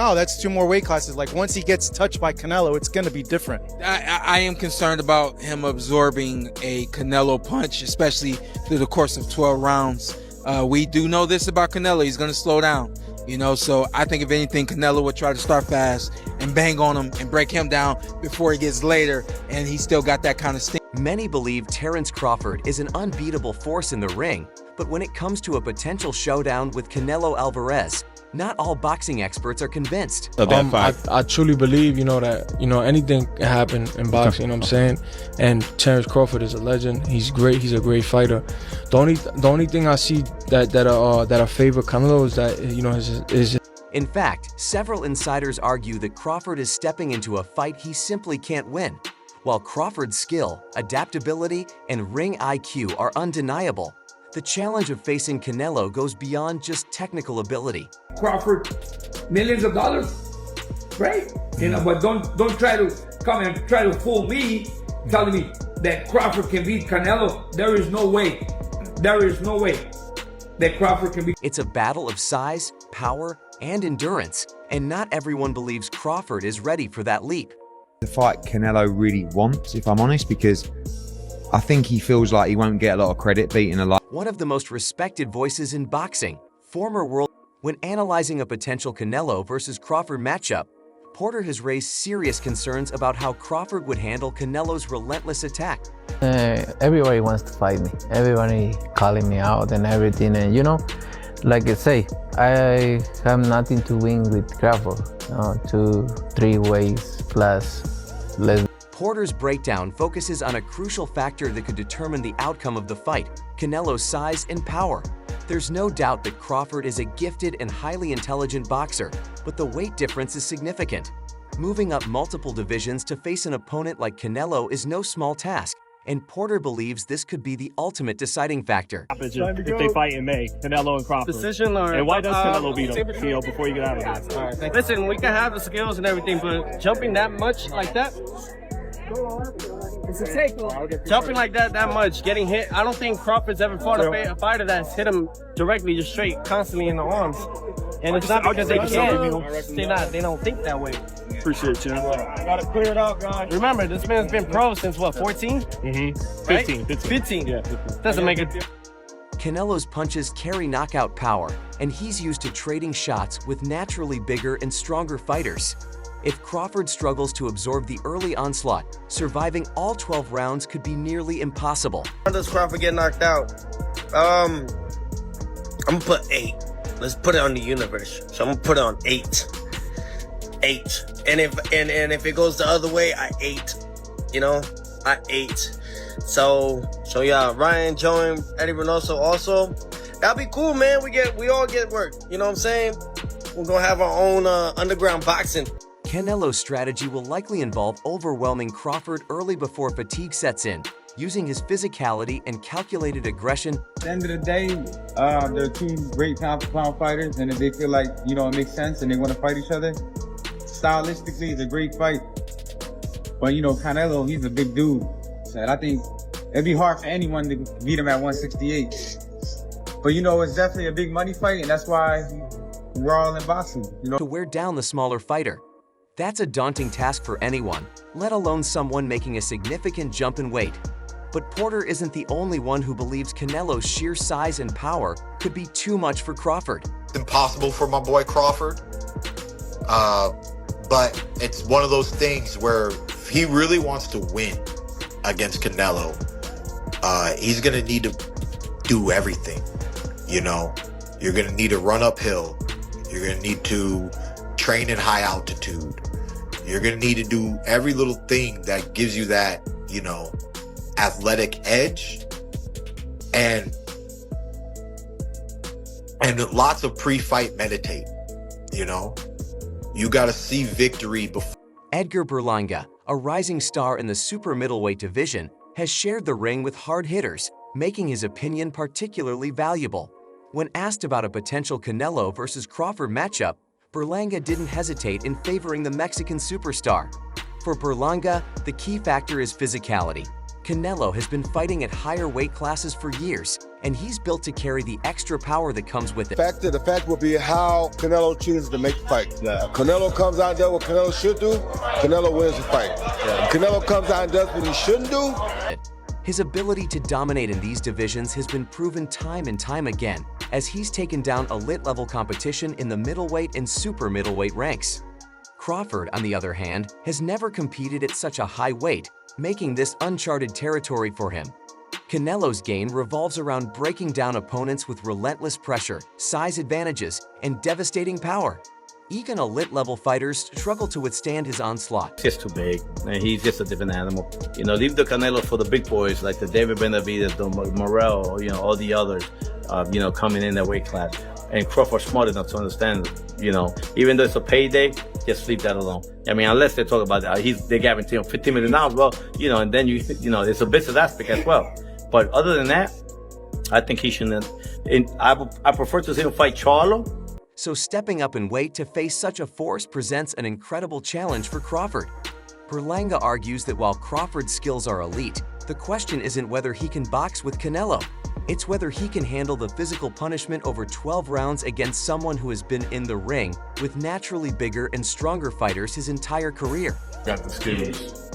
Oh, that's 2 more weight classes. Like, once he gets touched by Canelo, it's going to be different. I am concerned about him absorbing a Canelo punch, especially through the course of 12 rounds. We do know this about Canelo. He's going to slow down, so I think if anything, Canelo would try to start fast and bang on him and break him down before he gets later, and he still got that kind of sting. Many believe Terence Crawford is an unbeatable force in the ring, but when it comes to a potential showdown with Canelo Alvarez, not all boxing experts are convinced. I truly believe, that, anything can happen in boxing, you know what I'm saying? And Terence Crawford is a legend. He's great. He's a great fighter. The only thing I see that I favor Canelo is that, is In fact, several insiders argue that Crawford is stepping into a fight he simply can't win. While Crawford's skill, adaptability, and ring IQ are undeniable, the challenge of facing Canelo goes beyond just technical ability. Crawford, millions of dollars, right? But don't try to come and try to fool me, telling me that Crawford can beat Canelo. There is no way. There is no way that Crawford can beat. It's a battle of size, power, and endurance, and not everyone believes Crawford is ready for that leap. The fight Canelo really wants, if I'm honest, because I think he feels like he won't get a lot of credit beating a lot. One of the most respected voices in boxing, former world. When analyzing a potential Canelo versus Crawford matchup, Porter has raised serious concerns about how Crawford would handle Canelo's relentless attack. Everybody wants to fight me. Everybody calling me out and everything. And like I say, I have nothing to win with Crawford. 2, 3 ways plus less. Porter's breakdown focuses on a crucial factor that could determine the outcome of the fight: Canelo's size and power. There's no doubt that Crawford is a gifted and highly intelligent boxer, but the weight difference is significant. Moving up multiple divisions to face an opponent like Canelo is no small task, and Porter believes this could be the ultimate deciding factor. If they fight in May, Canelo and Crawford. Decision or... And why does Canelo beat him, before you get out of this? All right, listen, we can have the skills and everything, but jumping that much like that, it's a take. Jumping like that much, getting hit. I don't think Crawford's ever fought a fighter that's hit him directly, just straight, constantly in the arms. And it's not because they can't. They don't think that way. Appreciate you. Got it cleared out, guys. Remember, this man's been pro since what, 14? Mm-hmm. Right? 15. Yeah, 15. Doesn't make a difference. Canelo's punches carry knockout power, and he's used to trading shots with naturally bigger and stronger fighters. If Crawford struggles to absorb the early onslaught, surviving all 12 rounds could be nearly impossible. How does Crawford get knocked out? I'm gonna put 8. Let's put it on the universe. So I'm gonna put it on 8. 8. And if it goes the other way, I 8. I 8. So yeah, Ryan, Joe, and Eddie Reynoso also. That'd be cool, man. We all get work. You know what I'm saying? We're gonna have our own underground boxing. Canelo's strategy will likely involve overwhelming Crawford early before fatigue sets in, using his physicality and calculated aggression. At the end of the day, they're 2 great pound-for-pound fighters, and if they feel like, it makes sense and they want to fight each other, stylistically, it's a great fight. But, Canelo, he's a big dude. So I think it'd be hard for anyone to beat him at 168. But, it's definitely a big money fight, and that's why we're all in boxing, To wear down the smaller fighter. That's a daunting task for anyone, let alone someone making a significant jump in weight. But Porter isn't the only one who believes Canelo's sheer size and power could be too much for Crawford. It's impossible for my boy Crawford, but it's one of those things where if he really wants to win against Canelo, he's gonna need to do everything. You're gonna need to run uphill. You're gonna need to train in high altitude. You're going to need to do every little thing that gives you that, athletic edge and lots of pre-fight meditate, You got to see victory before. Edgar Berlanga, a rising star in the super middleweight division, has shared the ring with hard hitters, making his opinion particularly valuable. When asked about a potential Canelo versus Crawford matchup, Berlanga didn't hesitate in favoring the Mexican superstar. For Berlanga, the key factor is physicality. Canelo has been fighting at higher weight classes for years, and he's built to carry the extra power that comes with it. The fact will be how Canelo chooses to make the fight. Canelo comes out and does what Canelo should do, Canelo wins the fight. Canelo comes out and does what he shouldn't do. His ability to dominate in these divisions has been proven time and time again, as he's taken down elite-level competition in the middleweight and super middleweight ranks. Crawford, on the other hand, has never competed at such a high weight, making this uncharted territory for him. Canelo's game revolves around breaking down opponents with relentless pressure, size advantages, and devastating power. Even elite-level fighters struggle to withstand his onslaught. He's too big, and he's just a different animal. You know, leave the Canelo for the big boys like the David Benavidez, the Morel, you know, all the others, you know, coming in that weight class. And Crawford's smart enough to understand, you know, even though it's a payday, just leave that alone. I mean, unless they talk about they guarantee him $15 million, well, you know, and then you know, it's a business aspect as well. But other than that, I think he shouldn't. I prefer to see him fight Charlo. So stepping up in weight to face such a force presents an incredible challenge for Crawford. Berlanga argues that while Crawford's skills are elite, the question isn't whether he can box with Canelo. It's whether he can handle the physical punishment over 12 rounds against someone who has been in the ring with naturally bigger and stronger fighters his entire career. Got the skills.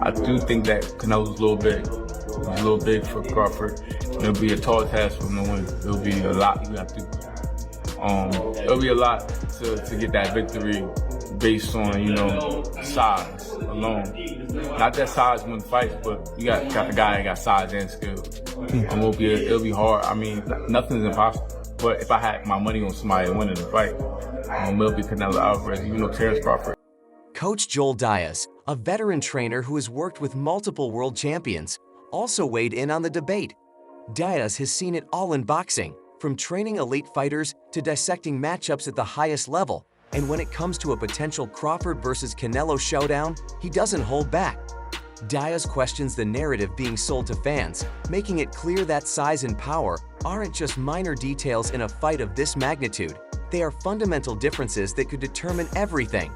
I do think that Canelo's a little big. He's a little big for Crawford. It'll be a tall task for him to win. It'll be a lot you have to. It'll be a lot to get that victory based on, you know, size alone. Not that size wins fights, but you got the guy that got size and skill. It'll be hard. I mean, nothing's impossible. But if I had my money on somebody winning the fight, it'll be Canelo Alvarez, even though Terence Crawford. Coach Joel Diaz, a veteran trainer who has worked with multiple world champions, also weighed in on the debate. Diaz has seen it all in boxing, from training elite fighters to dissecting matchups at the highest level, and when it comes to a potential Crawford versus Canelo showdown, he doesn't hold back. Diaz questions the narrative being sold to fans, making it clear that size and power aren't just minor details in a fight of this magnitude. They are fundamental differences that could determine everything.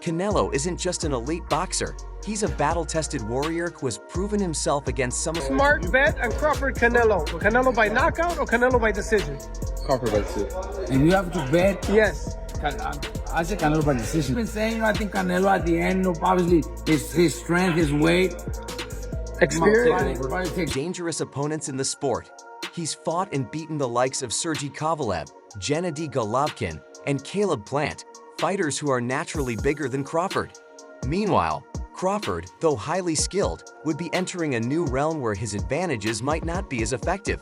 Canelo isn't just an elite boxer. He's a battle-tested warrior who has proven himself against some... Smart bet on Crawford Canelo. Canelo by knockout or Canelo by decision? Crawford by decision. And you have to bet? Yes. I say Canelo by decision. I've been saying, I think Canelo at the end, obviously, his strength, his weight, experience. Dangerous opponents in the sport. He's fought and beaten the likes of Sergey Kovalev, Gennady Golovkin, and Caleb Plant, fighters who are naturally bigger than Crawford. Meanwhile, Crawford, though highly skilled, would be entering a new realm where his advantages might not be as effective.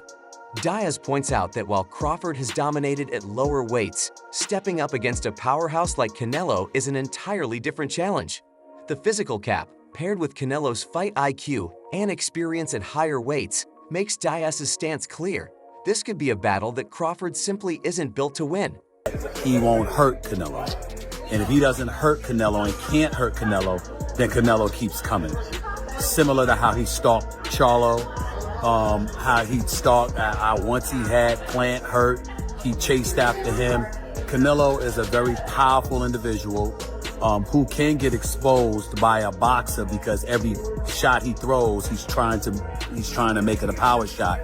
Diaz points out that while Crawford has dominated at lower weights, stepping up against a powerhouse like Canelo is an entirely different challenge. The physical cap, paired with Canelo's fight IQ and experience at higher weights, makes Diaz's stance clear. This could be a battle that Crawford simply isn't built to win. He won't hurt Canelo. And if he doesn't hurt Canelo and can't hurt Canelo, then Canelo keeps coming. Similar to how he stalked Charlo, how he stalked, once he had Plant hurt, he chased after him. Canelo is a very powerful individual who can get exposed by a boxer because every shot he throws, he's trying to make it a power shot.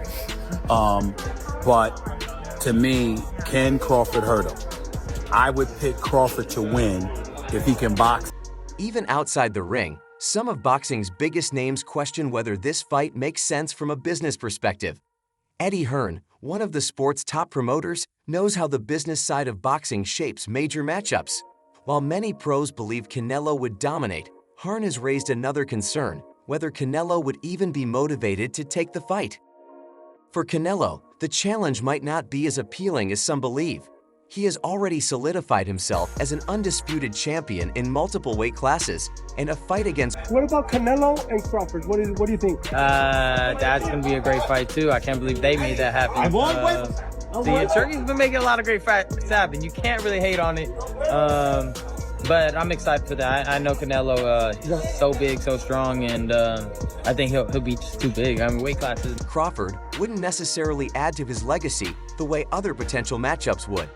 But to me, can Crawford hurt him? I would pick Crawford to win if he can box. Even outside the ring, some of boxing's biggest names question whether this fight makes sense from a business perspective. Eddie Hearn, one of the sport's top promoters, knows how the business side of boxing shapes major matchups. While many pros believe Canelo would dominate, Hearn has raised another concern, whether Canelo would even be motivated to take the fight. For Canelo, the challenge might not be as appealing as some believe. He has already solidified himself as an undisputed champion in multiple weight classes, and a fight against... What about Canelo and Crawford? What do you think? That's going to be a great fight, too. I can't believe they made that happen. Turkey's been making a lot of great fights happen. You can't really hate on it. But I'm excited for that. I know Canelo is so big, so strong, and I think he'll be just too big. I mean, weight classes. Crawford wouldn't necessarily add to his legacy the way other potential matchups would.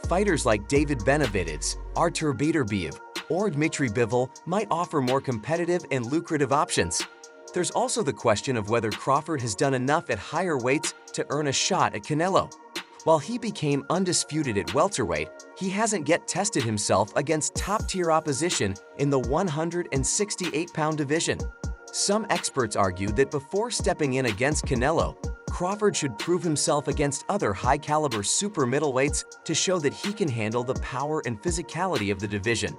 Fighters like David Benavidez, Artur Beterbiev, or Dmitry Bivol might offer more competitive and lucrative options. There's also the question of whether Crawford has done enough at higher weights to earn a shot at Canelo. While he became undisputed at welterweight, he hasn't yet tested himself against top-tier opposition in the 168-pound division. Some experts argue that before stepping in against Canelo, Crawford should prove himself against other high-caliber super middleweights to show that he can handle the power and physicality of the division.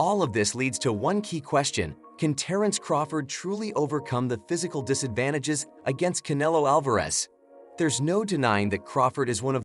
All of this leads to one key question: can Terence Crawford truly overcome the physical disadvantages against Canelo Alvarez? There's no denying that Crawford is one of